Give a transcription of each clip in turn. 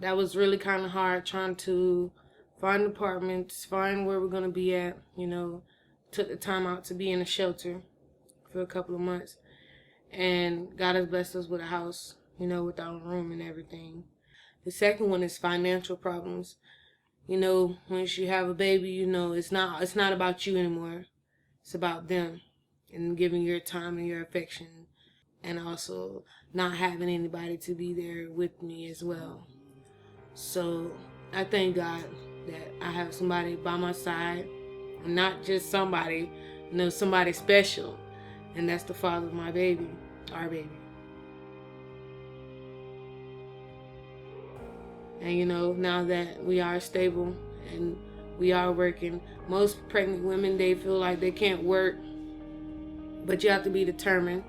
That was really kind of hard, trying to find apartments, find where we're going to be at. Took the time out to be in a shelter for a couple of months. And God has blessed us with a house, with our own room and everything. The second one is financial problems. Once you have a baby, it's not about you anymore. It's about them and giving your time and your affection, and also not having anybody to be there with me as well. So I thank God that I have somebody by my side, and not just somebody, somebody special, and that's the father of my baby, our baby. And now that we are stable and we are working, most pregnant women, they feel like they can't work, but you have to be determined.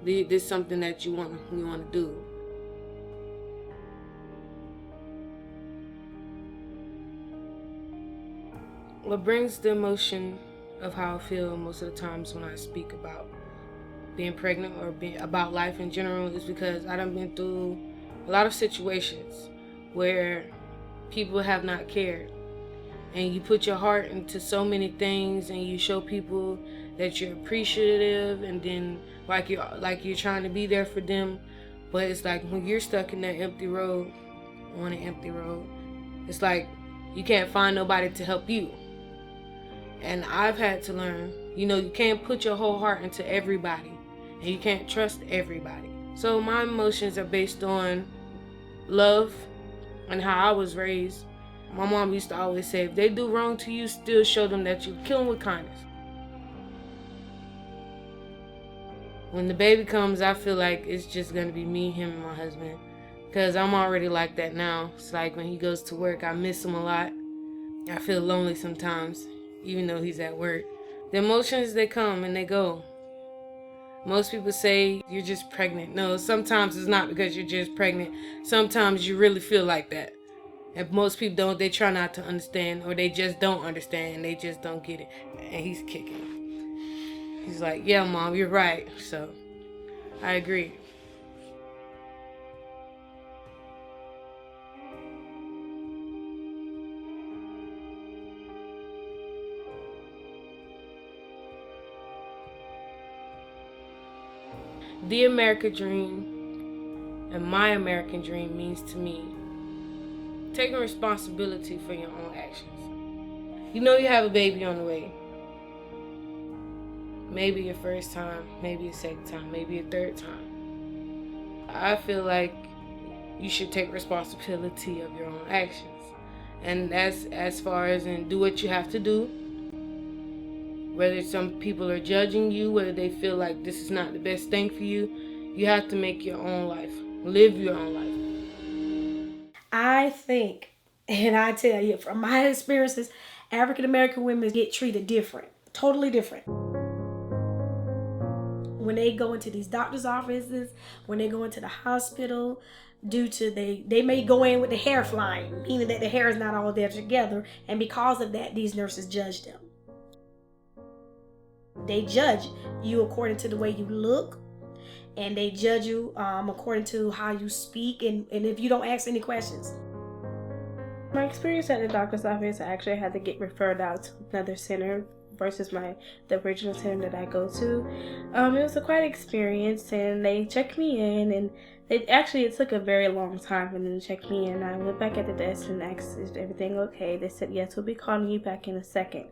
This is something that you want to do. What brings the emotion of how I feel most of the times when I speak about being pregnant or about life in general is because I done been through a lot of situations where people have not cared, and you put your heart into so many things, and you show people that you're appreciative, and then like you're trying to be there for them, but it's like when you're stuck in that empty road, on an empty road, it's like you can't find nobody to help you. And I've had to learn, you can't put your whole heart into everybody, and you can't trust everybody. So my emotions are based on love and how I was raised. My mom used to always say, if they do wrong to you, still show them that you kill them with kindness. When the baby comes, I feel like it's just going to be me, him, and my husband. Because I'm already like that now. It's like when he goes to work, I miss him a lot. I feel lonely sometimes, even though he's at work. The emotions, they come and they go. Most people say you're just pregnant. No, sometimes it's not because you're just pregnant. Sometimes you really feel like that. And most people don't. They try not to understand, or they just don't understand. They just don't get it. And he's kicking. He's like, yeah, Mom, you're right. So I agree. The American dream and my American dream means to me taking responsibility for your own actions. You have a baby on the way. Maybe your first time, maybe a second time, maybe a third time. I feel like you should take responsibility of your own actions. And that's as far as in do what you have to do. Whether some people are judging you, whether they feel like this is not the best thing for you, you have to make your own life. Live your own life. I think, and I tell you, from my experiences, African American women get treated different. Totally different. When they go into these doctor's offices, when they go into the hospital, due to they may go in with the hair flying, meaning that the hair is not all there together, and because of that, these nurses judge them. They judge you according to the way you look, and they judge you according to how you speak, and if you don't ask any questions. My experience at the doctor's office, I actually had to get referred out to another center versus the original center that I go to. It was a quite experience, and they checked me in, and it took a very long time for them to check me in. I went back at the desk and asked, is everything okay? They said, yes, we'll be calling you back in a second.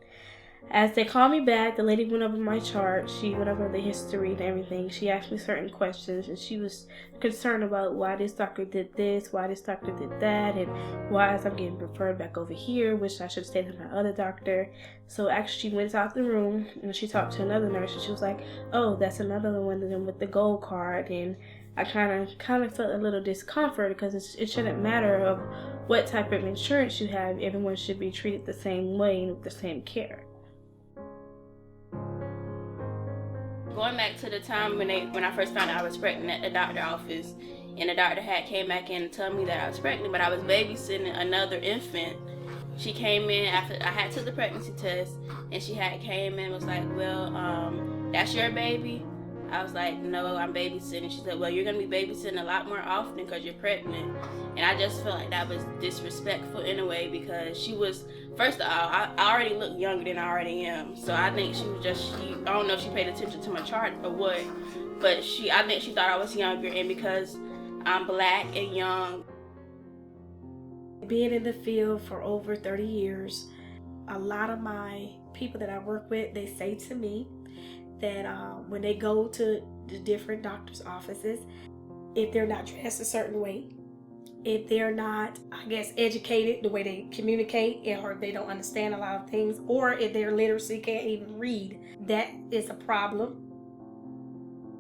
As they called me back, the lady went over my chart. She went over the history and everything. She asked me certain questions, and she was concerned about why this doctor did this, why this doctor did that, and why I'm getting referred back over here, which I should have stayed with my other doctor. So actually, she went out the room and she talked to another nurse, and she was like, "Oh, that's another one of them with the gold card." And I kind of felt a little discomfort because it shouldn't matter of what type of insurance you have. Everyone should be treated the same way and with the same care. Going back to the time when I first found out I was pregnant at the doctor's office, and the doctor came back in and told me that I was pregnant, but I was babysitting another infant. She came in after I had took the pregnancy test, and she came in and was like, well, that's your baby. I was like, no, I'm babysitting. She said, well, you're going to be babysitting a lot more often because you're pregnant. And I just felt like that was disrespectful in a way, because she was, first of all, I already look younger than I already am. So I think she was I don't know if she paid attention to my chart or what, but I think she thought I was younger. And because I'm black and young. Being in the field for over 30 years, a lot of my people that I work with, they say to me that when they go to the different doctor's offices, if they're not dressed a certain way, if they're not, I guess, educated the way they communicate, or they don't understand a lot of things, or if their literacy can't even read, that is a problem.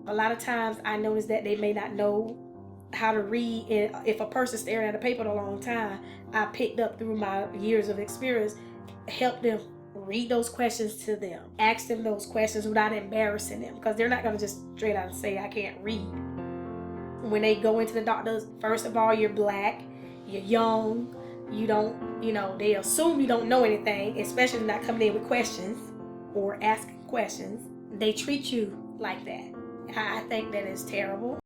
A lot of times I notice that they may not know how to read, and if a person's staring at a paper a long time, I picked up through my years of experience, help them read those questions to them, ask them those questions without embarrassing them, because they're not going to just straight out say I can't read. When they go into the doctors, first of all, you're black, you're young, you don't, they assume you don't know anything, especially not coming in with questions or asking questions. They treat you like that. I think that is terrible.